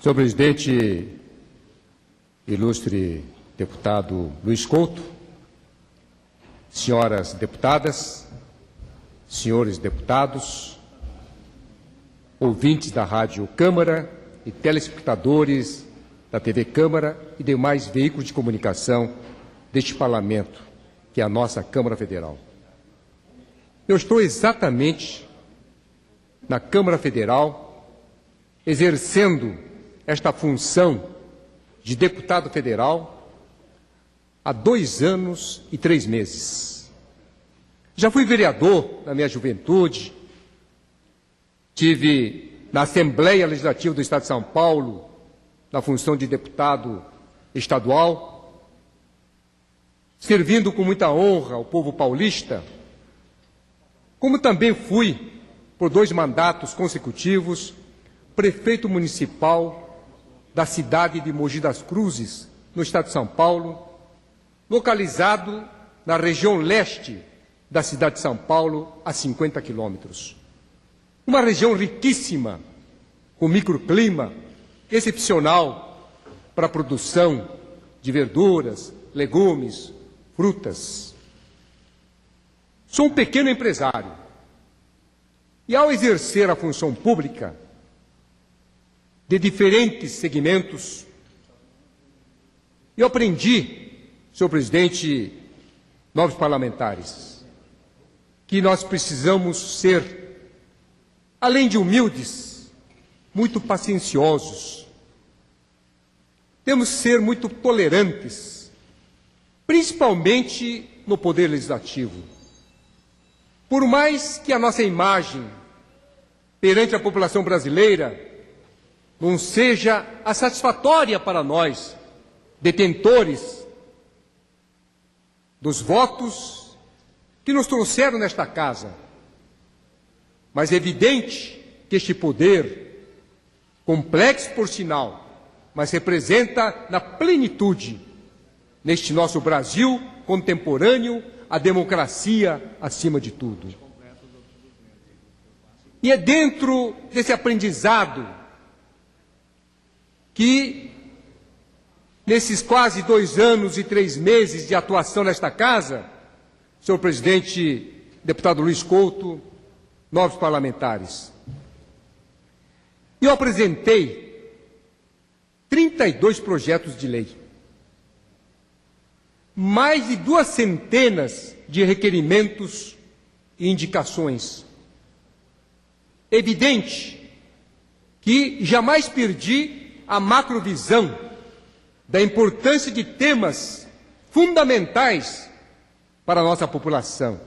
Senhor presidente, ilustre deputado Luiz Couto, senhoras deputadas, senhores deputados, ouvintes da Rádio Câmara e telespectadores da TV Câmara e demais veículos de comunicação deste Parlamento, que é a nossa Câmara Federal. Eu estou exatamente na Câmara Federal, exercendo esta função de deputado federal há 2 anos e 3 meses. Já fui vereador na minha juventude, tive na Assembleia Legislativa do Estado de São Paulo, na função de deputado estadual, servindo com muita honra ao povo paulista, como também fui, por 2 mandatos consecutivos, prefeito municipal da cidade de Mogi das Cruzes, no estado de São Paulo, localizado na região leste da cidade de São Paulo, a 50 quilômetros. Uma região riquíssima, com microclima excepcional para a produção de verduras, legumes, frutas. Sou um pequeno empresário e, ao exercer a função pública de diferentes segmentos, eu aprendi, senhor presidente, nobres parlamentares, que nós precisamos ser, além de humildes, muito pacienciosos. Temos que ser muito tolerantes, principalmente no poder legislativo. Por mais que a nossa imagem perante a população brasileira não seja a satisfatória para nós, detentores dos votos que nos trouxeram nesta casa, mas é evidente que este poder, complexo por sinal, mas representa na plenitude, neste nosso Brasil contemporâneo, a democracia acima de tudo. E é dentro desse aprendizado que, nesses quase 2 anos e 3 meses de atuação nesta casa, senhor presidente, deputado Luiz Couto, nobres parlamentares, eu apresentei 32 projetos de lei, mais de 2 centenas de requerimentos e indicações. Evidente que jamais perdi a macrovisão da importância de temas fundamentais para a nossa população.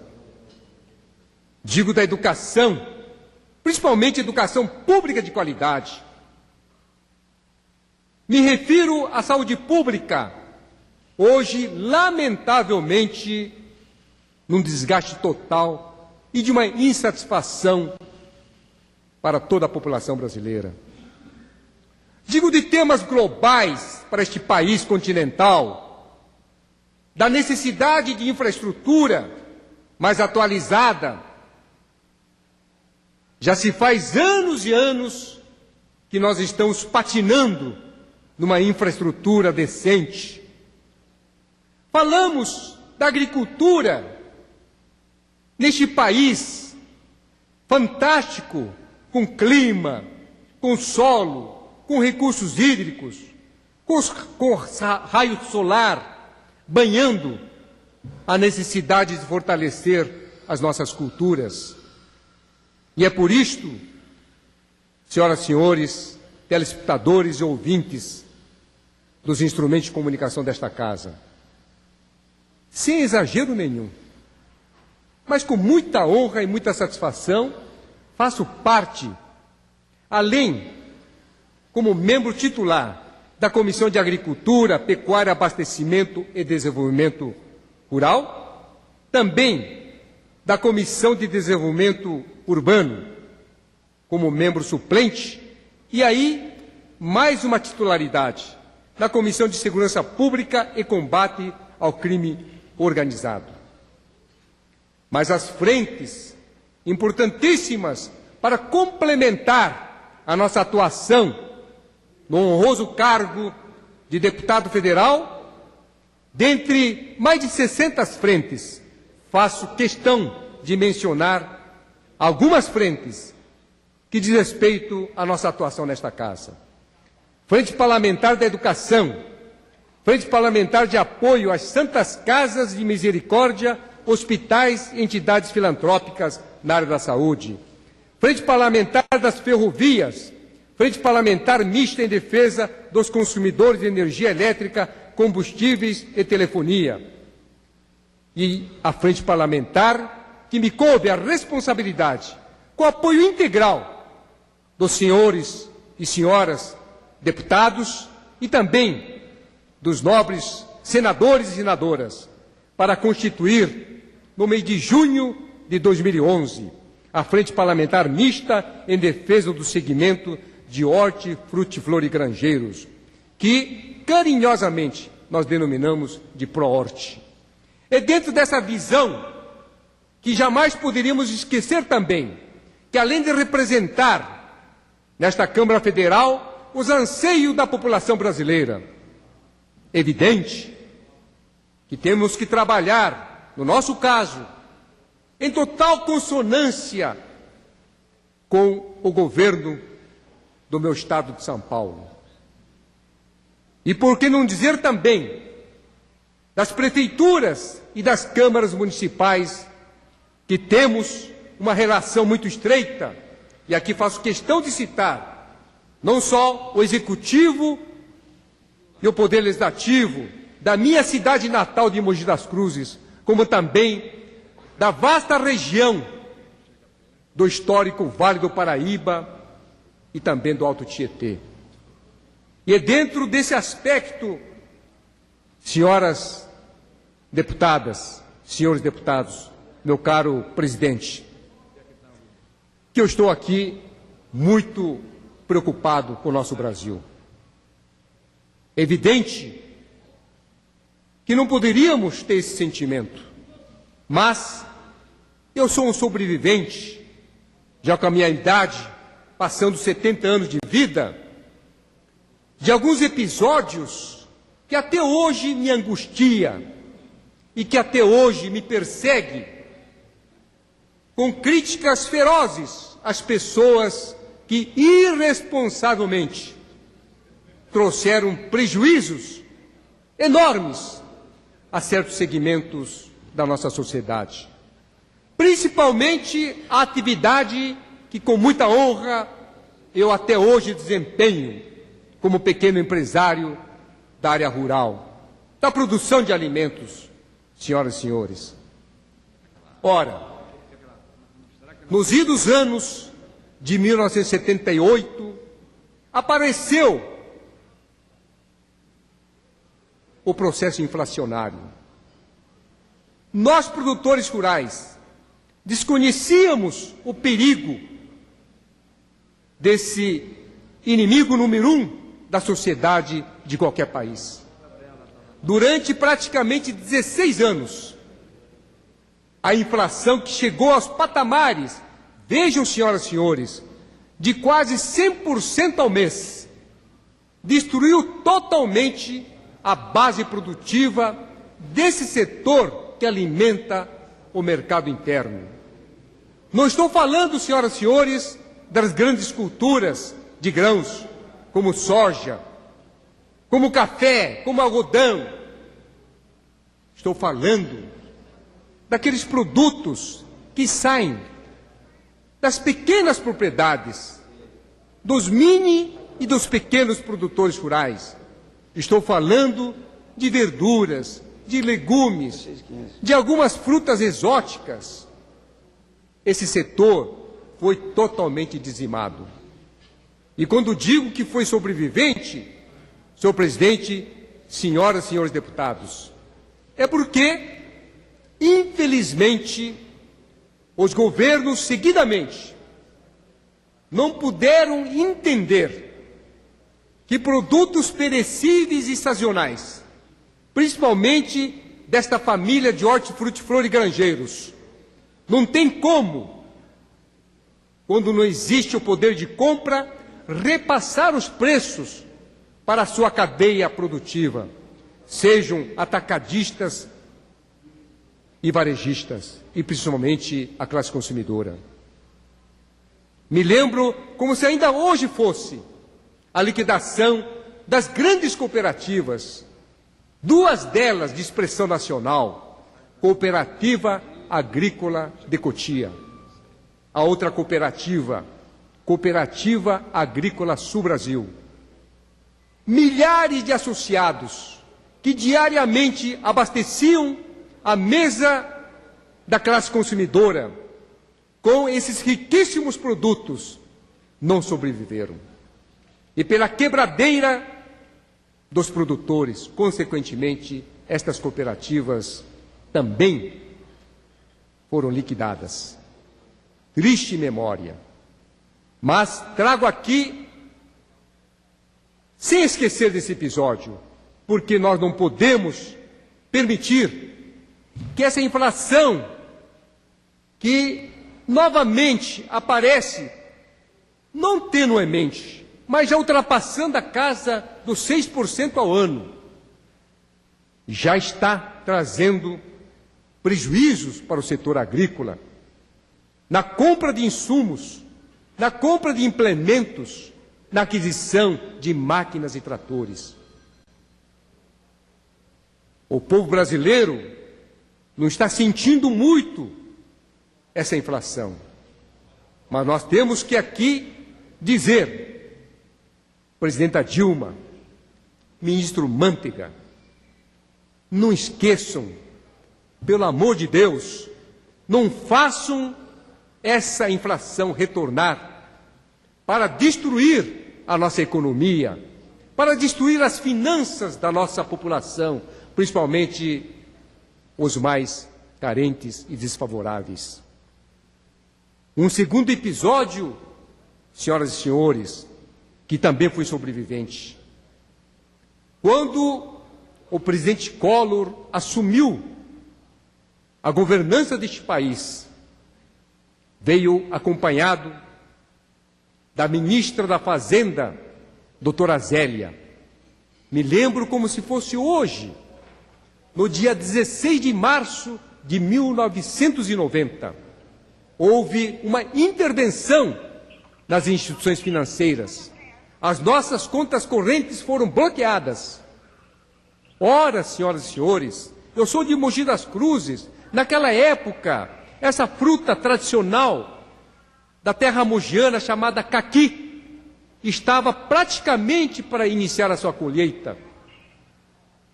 Digo da educação, principalmente educação pública de qualidade. Me refiro à saúde pública, hoje, lamentavelmente, num desgaste total e de uma insatisfação para toda a população brasileira. Digo de temas globais para este país continental, da necessidade de infraestrutura mais atualizada. Já se faz anos e anos que nós estamos patinando numa infraestrutura decente. Falamos da agricultura neste país fantástico, com clima, com solo, com recursos hídricos, com raio solar, banhando a necessidade de fortalecer as nossas culturas. E é por isto, senhoras e senhores, telespectadores e ouvintes dos instrumentos de comunicação desta casa, sem exagero nenhum, mas com muita honra e muita satisfação, faço parte, além como membro titular da Comissão de Agricultura, Pecuária, Abastecimento e Desenvolvimento Rural, também da Comissão de Desenvolvimento Urbano, como membro suplente, e aí mais uma titularidade na Comissão de Segurança Pública e Combate ao Crime Organizado. Mas as frentes importantíssimas para complementar a nossa atuação no honroso cargo de deputado federal, dentre mais de 60 frentes, faço questão de mencionar algumas frentes que diz respeito à nossa atuação nesta Casa. Frente Parlamentar da Educação, Frente Parlamentar de Apoio às Santas Casas de Misericórdia, hospitais e entidades filantrópicas na área da saúde. Frente Parlamentar das Ferrovias, Frente Parlamentar Mista em Defesa dos Consumidores de Energia Elétrica, Combustíveis e Telefonia. E a Frente Parlamentar que me coube a responsabilidade, com apoio integral dos senhores e senhoras deputados e também dos nobres senadores e senadoras, para constituir, no mês de junho de 2011, a Frente Parlamentar Mista em Defesa do Segmento de Hortifrutiflora e Granjeiros, que carinhosamente nós denominamos de ProHorti. É dentro dessa visão que jamais poderíamos esquecer também que, além de representar nesta Câmara Federal os anseios da população brasileira, é evidente que temos que trabalhar, no nosso caso, em total consonância com o governo do meu estado de São Paulo. E por que não dizer também das prefeituras e das câmaras municipais, que temos uma relação muito estreita, e aqui faço questão de citar não só o Executivo e o Poder Legislativo da minha cidade natal de Mogi das Cruzes, como também da vasta região do histórico Vale do Paraíba e também do Alto Tietê. E é dentro desse aspecto, senhoras deputadas, senhores deputados, meu caro presidente, que eu estou aqui muito preocupado com o nosso Brasil. É evidente que não poderíamos ter esse sentimento, mas eu sou um sobrevivente, já com a minha idade, passando 70 anos de vida, de alguns episódios que até hoje me angustia e que até hoje me persegue, com críticas ferozes às pessoas que irresponsavelmente trouxeram prejuízos enormes a certos segmentos da nossa sociedade. Principalmente a atividade que, com muita honra, eu até hoje desempenho como pequeno empresário da área rural, da produção de alimentos, senhoras e senhores. Ora, nos idos anos de 1978, apareceu o processo inflacionário. Nós, produtores rurais, desconhecíamos o perigo desse inimigo número 1 da sociedade de qualquer país. Durante praticamente 16 anos, a inflação que chegou aos patamares, vejam, senhoras e senhores, de quase 100% ao mês, destruiu totalmente a base produtiva desse setor que alimenta o mercado interno. Não estou falando, senhoras e senhores, das grandes culturas de grãos, como soja, como café, como algodão. Estou falando daqueles produtos que saem das pequenas propriedades, dos mini e dos pequenos produtores rurais. Estou falando de verduras, de legumes, de algumas frutas exóticas. Esse setor foi totalmente dizimado. E quando digo que foi sobrevivente, senhor presidente, senhoras e senhores deputados, é porque, infelizmente, os governos seguidamente não puderam entender que produtos perecíveis e sazonais, principalmente desta família de hortifrutiflora e granjeiros, não tem como, quando não existe o poder de compra, repassar os preços para a sua cadeia produtiva, sejam atacadistas e varejistas, e principalmente a classe consumidora. Me lembro como se ainda hoje fosse a liquidação das grandes cooperativas, duas delas de expressão nacional, Cooperativa Agrícola de Cotia, a outra cooperativa, Cooperativa Agrícola Sul Brasil. Milhares de associados que diariamente abasteciam a mesa da classe consumidora com esses riquíssimos produtos não sobreviveram. E pela quebradeira dos produtores, consequentemente, estas cooperativas também foram liquidadas. Triste memória. Mas trago aqui, sem esquecer desse episódio, porque nós não podemos permitir que essa inflação, que novamente aparece, não tenuemente, mas já ultrapassando a casa dos 6% ao ano, já está trazendo prejuízos para o setor agrícola, na compra de insumos, na compra de implementos, na aquisição de máquinas e tratores. O povo brasileiro não está sentindo muito essa inflação, mas nós temos que aqui dizer, presidenta Dilma, ministro Mantega, não esqueçam, pelo amor de Deus, não façam essa inflação retornar para destruir a nossa economia, para destruir as finanças da nossa população, principalmente os mais carentes e desfavoráveis. Um segundo episódio, senhoras e senhores, que também foi sobrevivente. Quando o presidente Collor assumiu a governança deste país, veio acompanhado da ministra da Fazenda, doutora Zélia. Me lembro como se fosse hoje, no dia 16 de março de 1990, houve uma intervenção nas instituições financeiras. As nossas contas correntes foram bloqueadas. Ora, senhoras e senhores, eu sou de Mogi das Cruzes. Naquela época, essa fruta tradicional da terra mogiana chamada caqui estava praticamente para iniciar a sua colheita.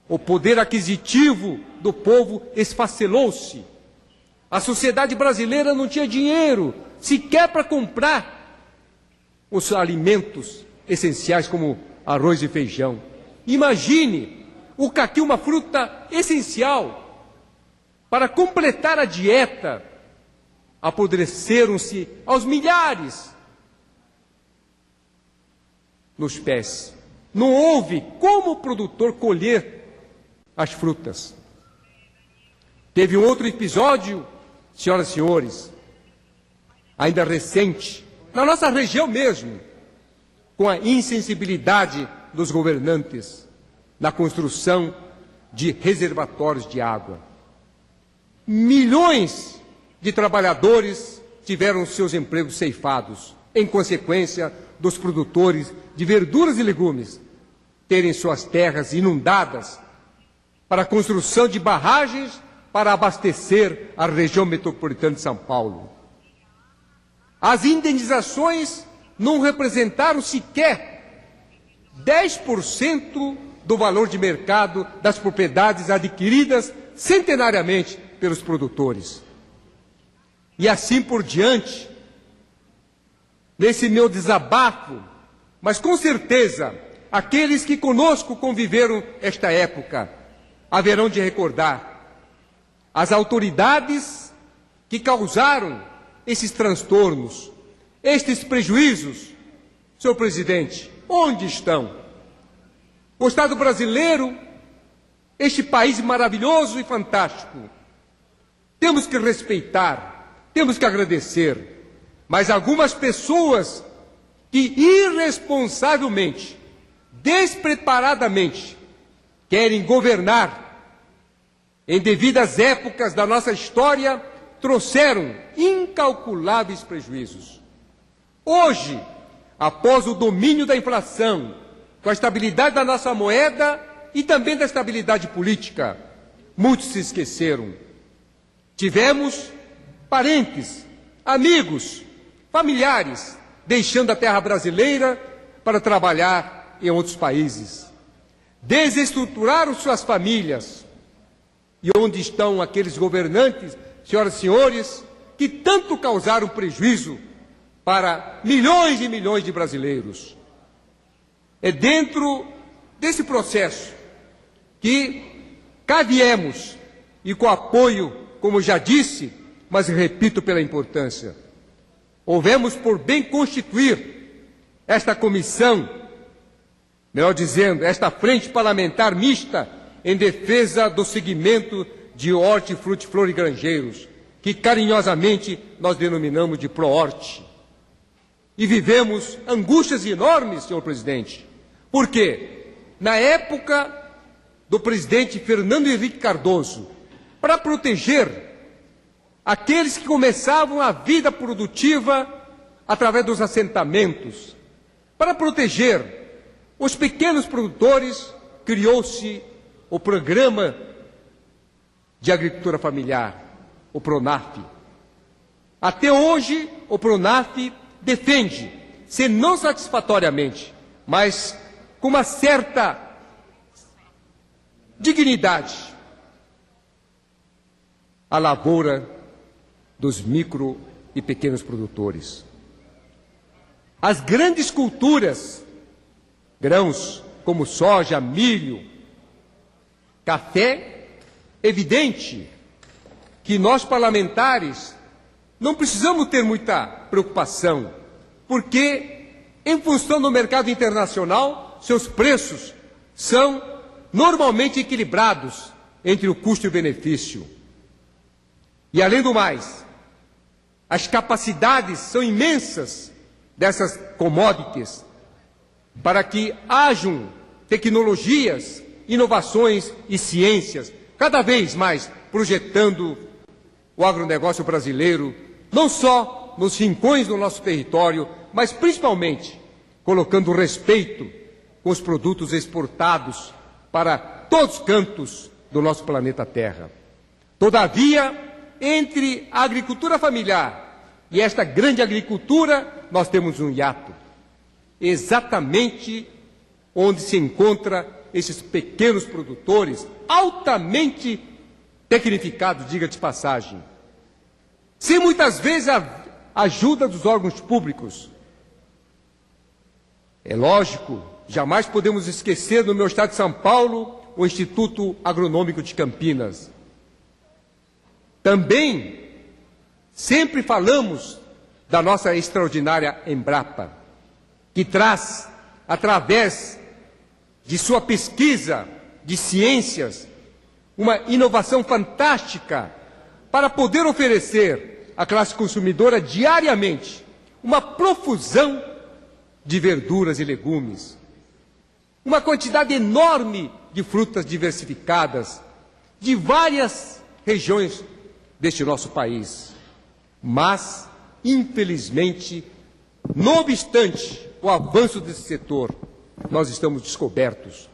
O poder aquisitivo do povo esfacelou-se. A sociedade brasileira não tinha dinheiro sequer para comprar os alimentos essenciais como arroz e feijão. Imagine, o caqui, uma fruta essencial para completar a dieta, apodreceram-se aos milhares nos pés. Não houve como o produtor colher as frutas. Teve um outro episódio, senhoras e senhores, ainda recente, na nossa região mesmo, com a insensibilidade dos governantes na construção de reservatórios de água. Milhões de trabalhadores tiveram seus empregos ceifados, em consequência dos produtores de verduras e legumes terem suas terras inundadas para a construção de barragens para abastecer a região metropolitana de São Paulo. As indenizações não representaram sequer 10% do valor de mercado das propriedades adquiridas centenariamente pelos produtores. E assim por diante, nesse meu desabafo, mas com certeza aqueles que conosco conviveram esta época haverão de recordar as autoridades que causaram esses transtornos, estes prejuízos. Senhor presidente, onde estão? O Estado brasileiro, este país maravilhoso e fantástico, temos que respeitar, temos que agradecer, mas algumas pessoas que irresponsavelmente despreparadamente querem governar em devidas épocas da nossa história, trouxeram incalculáveis prejuízos. Hoje, após o domínio da inflação, com a estabilidade da nossa moeda e também da estabilidade política, muitos se esqueceram. Tivemos parentes, amigos, familiares, deixando a terra brasileira para trabalhar em outros países. Desestruturaram suas famílias. E onde estão aqueles governantes, senhoras e senhores, que tanto causaram prejuízo para milhões e milhões de brasileiros? É dentro desse processo que cá viemos e com apoio, como já disse, mas repito pela importância, houvemos por bem constituir esta comissão, melhor dizendo, esta frente parlamentar mista em defesa do segmento de hortifruti, flor e granjeiros, que carinhosamente nós denominamos de ProHorte. E vivemos angústias enormes, senhor presidente, porque na época do presidente Fernando Henrique Cardoso, para proteger aqueles que começavam a vida produtiva através dos assentamentos, para proteger os pequenos produtores, criou-se o Programa de Agricultura Familiar, o PRONAF. Até hoje, o PRONAF defende, se não satisfatoriamente, mas com uma certa dignidade, a lavoura dos micro e pequenos produtores. As grandes culturas, grãos como soja, milho, café, evidente que nós parlamentares não precisamos ter muita preocupação, porque em função do mercado internacional, seus preços são normalmente equilibrados entre o custo e o benefício. E além do mais, as capacidades são imensas dessas commodities para que hajam tecnologias, inovações e ciências, cada vez mais projetando o agronegócio brasileiro, não só nos rincões do nosso território, mas principalmente colocando respeito com os produtos exportados para todos os cantos do nosso planeta Terra. Todavia, entre a agricultura familiar e esta grande agricultura, nós temos um hiato, exatamente onde se encontra esses pequenos produtores, altamente tecnificados, diga de passagem, sem muitas vezes a ajuda dos órgãos públicos. É lógico, jamais podemos esquecer no meu estado de São Paulo o Instituto Agronômico de Campinas. Também sempre falamos da nossa extraordinária Embrapa, que traz, através de sua pesquisa de ciências, uma inovação fantástica para poder oferecer à classe consumidora diariamente uma profusão de verduras e legumes, uma quantidade enorme de frutas diversificadas de várias regiões deste nosso país. Mas, infelizmente, não obstante o avanço desse setor, nós estamos descobertos.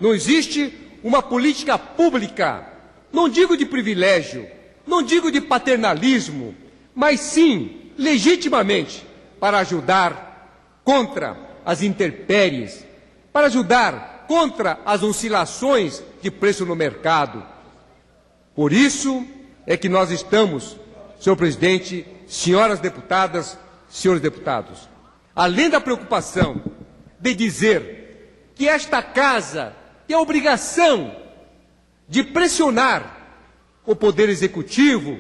Não existe uma política pública, não digo de privilégio, não digo de paternalismo, mas sim, legitimamente, para ajudar contra as intempéries, para ajudar contra as oscilações de preço no mercado. Por isso é que nós estamos, senhor presidente, senhoras deputadas, senhores deputados, além da preocupação de dizer que esta casa tem a obrigação de pressionar o Poder Executivo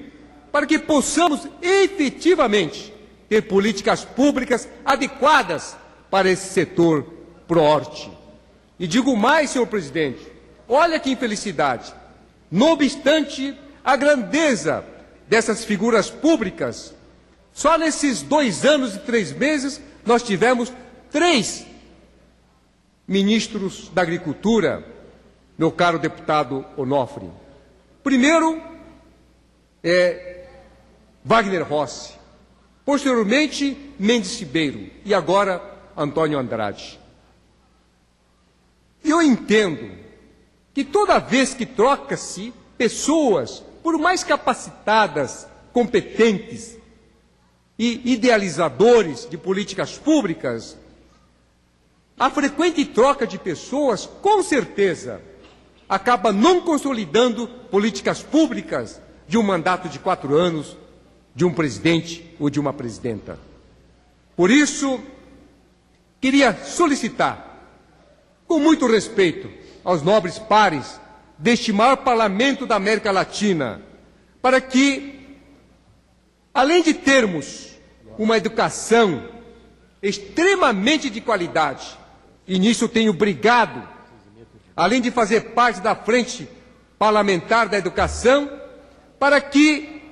para que possamos efetivamente ter políticas públicas adequadas para esse setor ProHorte. E digo mais, senhor presidente, olha que infelicidade, não obstante a grandeza dessas figuras públicas, só nesses 2 anos e 3 meses nós tivemos 3 ministros da Agricultura, meu caro deputado Onofre. Primeiro Wagner Rossi, posteriormente Mendes Ribeiro e agora Antônio Andrade. E eu entendo que toda vez que troca-se pessoas, por mais capacitadas, competentes e idealizadores de políticas públicas, a frequente troca de pessoas, com certeza, acaba não consolidando políticas públicas de um mandato de 4 anos, de um presidente ou de uma presidenta. Por isso, queria solicitar, com muito respeito aos nobres pares deste maior parlamento da América Latina, para que, além de termos uma educação extremamente de qualidade, e nisso tenho brigado, além de fazer parte da frente parlamentar da educação, para que,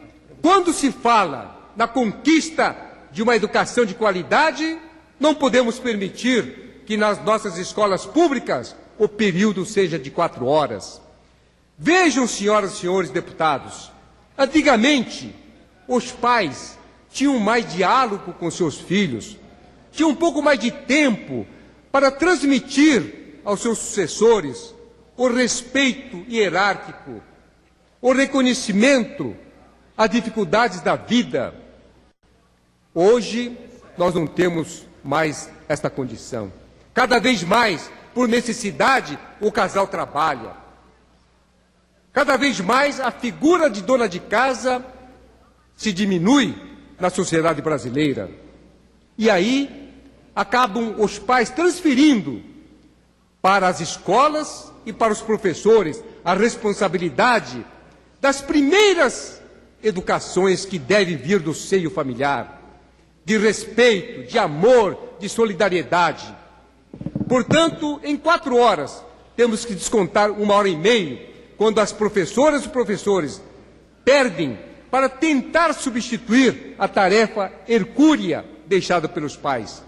quando se fala na conquista de uma educação de qualidade, não podemos permitir que nas nossas escolas públicas o período seja de 4 horas. Vejam, senhoras e senhores deputados, antigamente os pais tinham mais diálogo com seus filhos, tinham um pouco mais de tempo para transmitir aos seus sucessores o respeito hierárquico, o reconhecimento às dificuldades da vida. Hoje, nós não temos mais esta condição. Cada vez mais, por necessidade, o casal trabalha. Cada vez mais, a figura de dona de casa se diminui na sociedade brasileira. E aí, acabam os pais transferindo para as escolas e para os professores a responsabilidade das primeiras educações que devem vir do seio familiar, de respeito, de amor, de solidariedade. Portanto, em 4 horas, temos que descontar 1h30, quando as professoras e professores perdem para tentar substituir a tarefa hercúlea deixada pelos pais.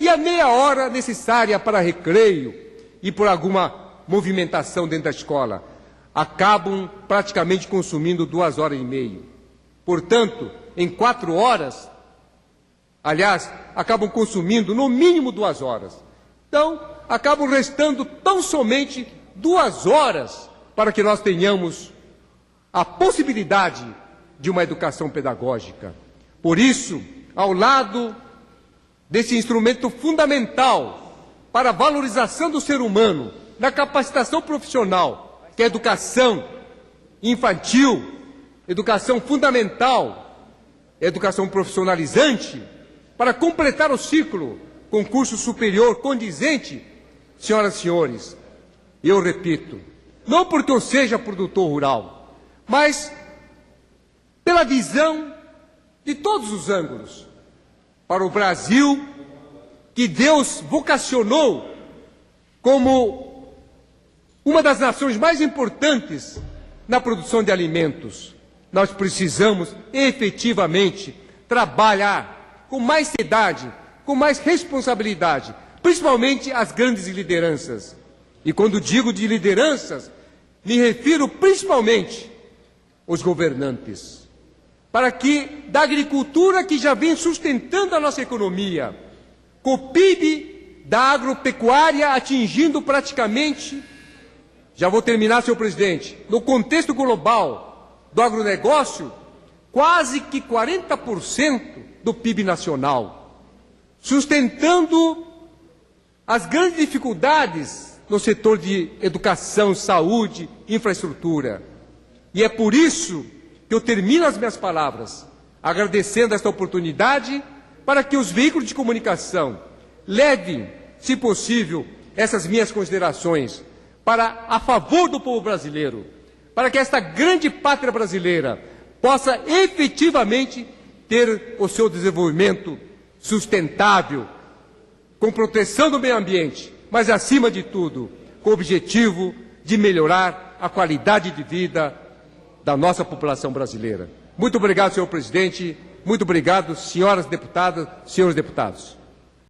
E a meia hora necessária para recreio e por alguma movimentação dentro da escola acabam praticamente consumindo 2h30. Portanto, em 4 horas, aliás, acabam consumindo no mínimo 2 horas. Então, acabam restando tão somente 2 horas para que nós tenhamos a possibilidade de uma educação pedagógica. Por isso, ao lado desse instrumento fundamental para a valorização do ser humano, na capacitação profissional, que é a educação infantil, educação fundamental, educação profissionalizante, para completar o ciclo com curso superior condizente, senhoras e senhores, eu repito, não porque eu seja produtor rural, mas pela visão de todos os ângulos, para o Brasil, que Deus vocacionou como uma das nações mais importantes na produção de alimentos. Nós precisamos efetivamente trabalhar com mais seriedade, com mais responsabilidade, principalmente as grandes lideranças. E quando digo de lideranças, me refiro principalmente aos governantes, para que da agricultura que já vem sustentando a nossa economia, com o PIB da agropecuária atingindo praticamente, já vou terminar, senhor presidente, no contexto global do agronegócio, quase que 40% do PIB nacional, sustentando as grandes dificuldades no setor de educação, saúde, infraestrutura. E é por isso que eu termino as minhas palavras agradecendo esta oportunidade para que os veículos de comunicação levem, se possível, essas minhas considerações a favor do povo brasileiro, para que esta grande pátria brasileira possa efetivamente ter o seu desenvolvimento sustentável, com proteção do meio ambiente, mas, acima de tudo, com o objetivo de melhorar a qualidade de vida da nossa população brasileira. Muito obrigado, senhor presidente. Muito obrigado, senhoras deputadas, senhores deputados.